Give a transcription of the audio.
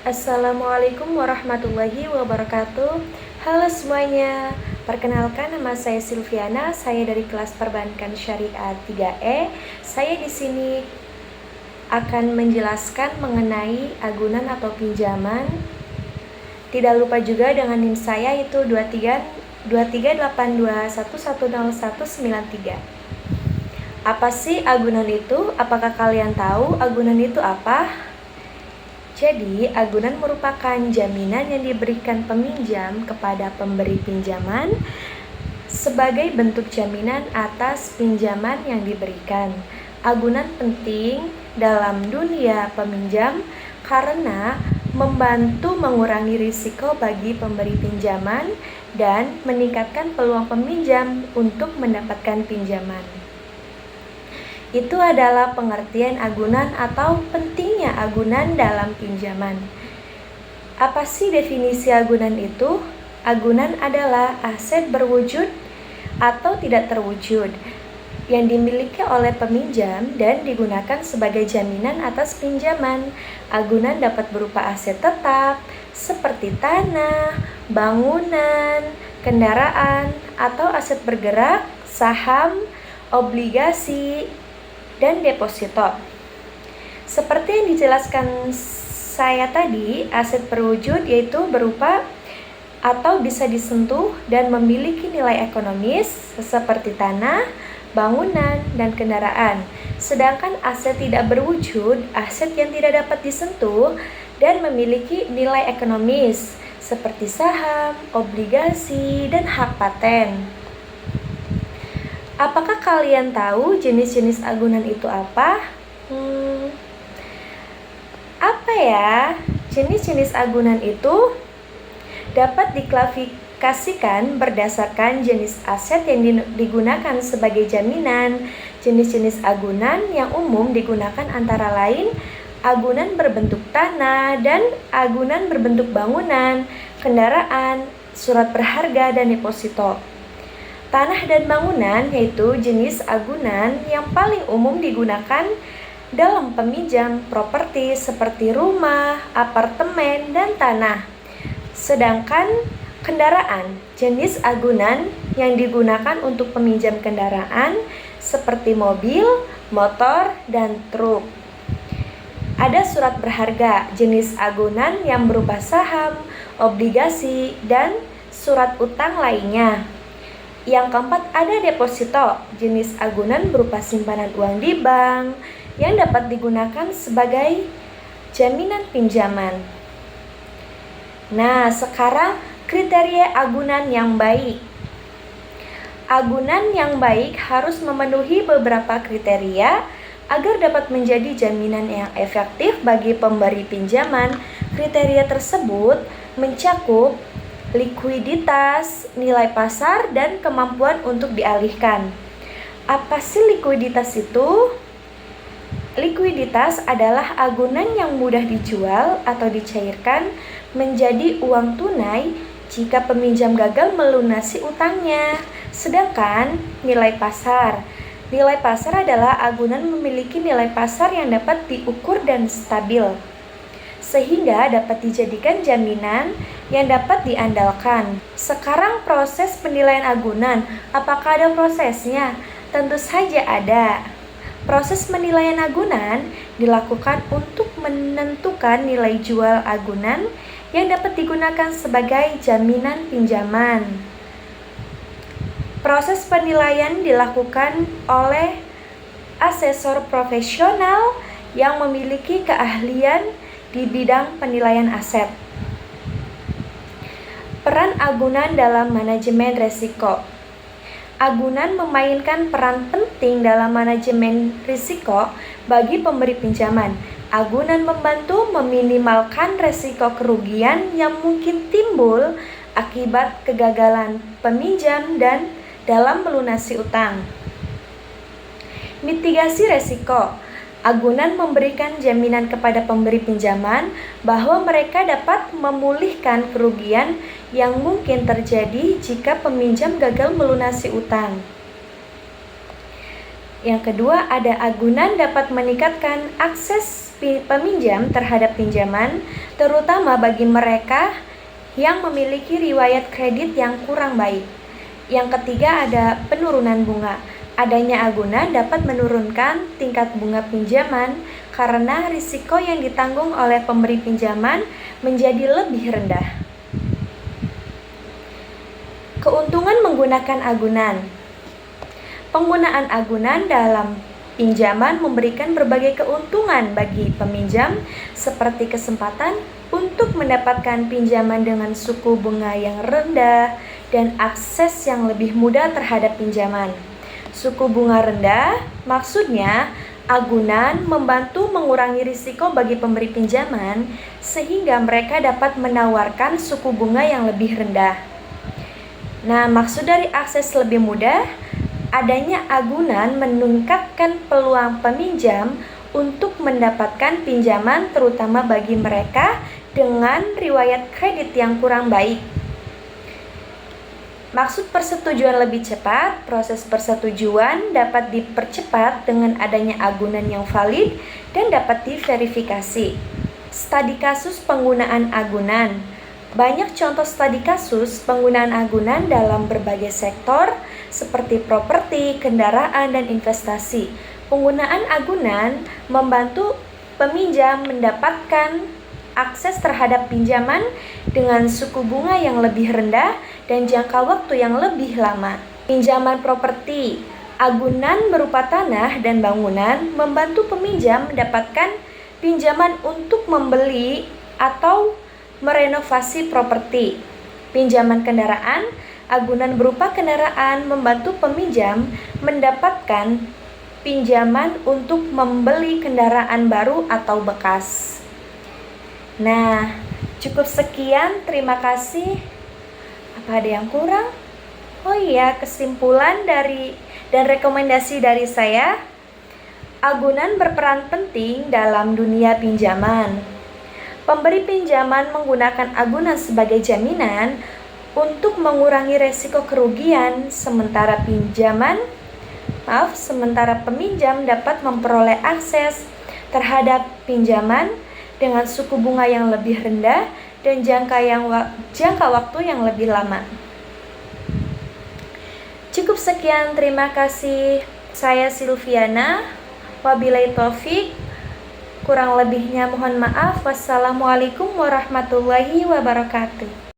Assalamualaikum warahmatullahi wabarakatuh. Halo semuanya, perkenalkan nama saya Silviana, saya dari kelas Perbankan Syariah 3E. Saya di sini akan menjelaskan mengenai agunan atau pinjaman. Tidak lupa juga dengan NIM saya yaitu 2382110193. Apa sih agunan itu? Apakah kalian tahu agunan itu apa? Jadi, agunan merupakan jaminan yang diberikan peminjam kepada pemberi pinjaman sebagai bentuk jaminan atas pinjaman yang diberikan. Agunan penting dalam dunia peminjam karena membantu mengurangi risiko bagi pemberi pinjaman dan meningkatkan peluang peminjam untuk mendapatkan pinjaman. Itu adalah pengertian agunan atau pentingnya agunan dalam pinjaman. Apa sih definisi agunan itu? Agunan adalah aset berwujud atau tidak terwujud yang dimiliki oleh peminjam dan digunakan sebagai jaminan atas pinjaman. Agunan dapat berupa aset tetap seperti tanah, bangunan, kendaraan, atau aset bergerak, saham, obligasi, dan deposito. Seperti yang dijelaskan saya tadi, aset berwujud yaitu berupa atau bisa disentuh dan memiliki nilai ekonomis seperti tanah, bangunan, dan kendaraan. Sedangkan aset tidak berwujud, aset yang tidak dapat disentuh dan memiliki nilai ekonomis seperti saham, obligasi, dan hak paten. Apakah kalian tahu jenis-jenis agunan itu apa? Apa ya? Jenis-jenis agunan itu dapat diklasifikasikan berdasarkan jenis aset yang digunakan sebagai jaminan. Jenis-jenis agunan yang umum digunakan antara lain agunan berbentuk tanah dan agunan berbentuk bangunan, kendaraan, surat berharga, dan deposito. Tanah dan bangunan yaitu jenis agunan yang paling umum digunakan dalam peminjam properti seperti rumah, apartemen, dan tanah. Sedangkan kendaraan jenis agunan yang digunakan untuk peminjam kendaraan seperti mobil, motor, dan truk. Ada surat berharga jenis agunan yang berupa saham, obligasi, dan surat utang lainnya. Yang keempat, ada deposito, jenis agunan berupa simpanan uang di bank yang dapat digunakan sebagai jaminan pinjaman. Nah, sekarang kriteria agunan yang baik. Agunan yang baik harus memenuhi beberapa kriteria agar dapat menjadi jaminan yang efektif bagi pemberi pinjaman. Kriteria tersebut mencakup likuiditas, nilai pasar, dan kemampuan untuk dialihkan. Apa sih likuiditas itu? Likuiditas adalah agunan yang mudah dijual atau dicairkan menjadi uang tunai jika peminjam gagal melunasi utangnya. Sedangkan nilai pasar adalah agunan memiliki nilai pasar yang dapat diukur dan stabil, sehingga dapat dijadikan jaminan yang dapat diandalkan. Sekarang proses penilaian agunan, apakah ada prosesnya? Tentu saja ada. Proses penilaian agunan dilakukan untuk menentukan nilai jual agunan yang dapat digunakan sebagai jaminan pinjaman. Proses penilaian dilakukan oleh asesor profesional yang memiliki keahlian di bidang penilaian aset. Peran agunan dalam manajemen risiko. Agunan memainkan peran penting dalam manajemen risiko bagi pemberi pinjaman. Agunan membantu meminimalkan risiko kerugian yang mungkin timbul akibat kegagalan peminjam dan dalam melunasi utang. Mitigasi risiko. Agunan memberikan jaminan kepada pemberi pinjaman bahwa mereka dapat memulihkan kerugian yang mungkin terjadi jika peminjam gagal melunasi utang. Yang kedua, ada agunan dapat meningkatkan akses peminjam terhadap pinjaman, terutama bagi mereka yang memiliki riwayat kredit yang kurang baik. Yang ketiga ada penurunan bunga. Adanya agunan dapat menurunkan tingkat bunga pinjaman karena risiko yang ditanggung oleh pemberi pinjaman menjadi lebih rendah. Keuntungan menggunakan agunan. Penggunaan agunan dalam pinjaman memberikan berbagai keuntungan bagi peminjam, seperti kesempatan untuk mendapatkan pinjaman dengan suku bunga yang rendah dan akses yang lebih mudah terhadap pinjaman. Suku bunga rendah maksudnya agunan membantu mengurangi risiko bagi pemberi pinjaman sehingga mereka dapat menawarkan suku bunga yang lebih rendah. Nah, maksud dari akses lebih mudah, adanya agunan meningkatkan peluang peminjam untuk mendapatkan pinjaman terutama bagi mereka dengan riwayat kredit yang kurang baik. Maksud persetujuan lebih cepat, proses persetujuan dapat dipercepat dengan adanya agunan yang valid dan dapat diverifikasi. Studi kasus penggunaan agunan. Banyak contoh studi kasus penggunaan agunan dalam berbagai sektor seperti properti, kendaraan, dan investasi. Penggunaan agunan membantu peminjam mendapatkan akses terhadap pinjaman dengan suku bunga yang lebih rendah dan jangka waktu yang lebih lama. Pinjaman properti. Agunan berupa tanah dan bangunan membantu peminjam mendapatkan pinjaman untuk membeli atau merenovasi properti. Pinjaman kendaraan. Agunan berupa kendaraan membantu peminjam mendapatkan pinjaman untuk membeli kendaraan baru atau bekas. Nah, cukup sekian. Terima kasih. Apa ada yang kurang? Oh iya, kesimpulan dan rekomendasi dari saya. Agunan berperan penting dalam dunia pinjaman. Pemberi pinjaman menggunakan agunan sebagai jaminan untuk mengurangi resiko kerugian, sementara peminjam dapat memperoleh akses terhadap pinjaman dengan suku bunga yang lebih rendah dan jangka waktu yang lebih lama. Cukup sekian, terima kasih. Saya Silviana. Wabillahi taufik. Kurang lebihnya mohon maaf. Wassalamualaikum warahmatullahi wabarakatuh.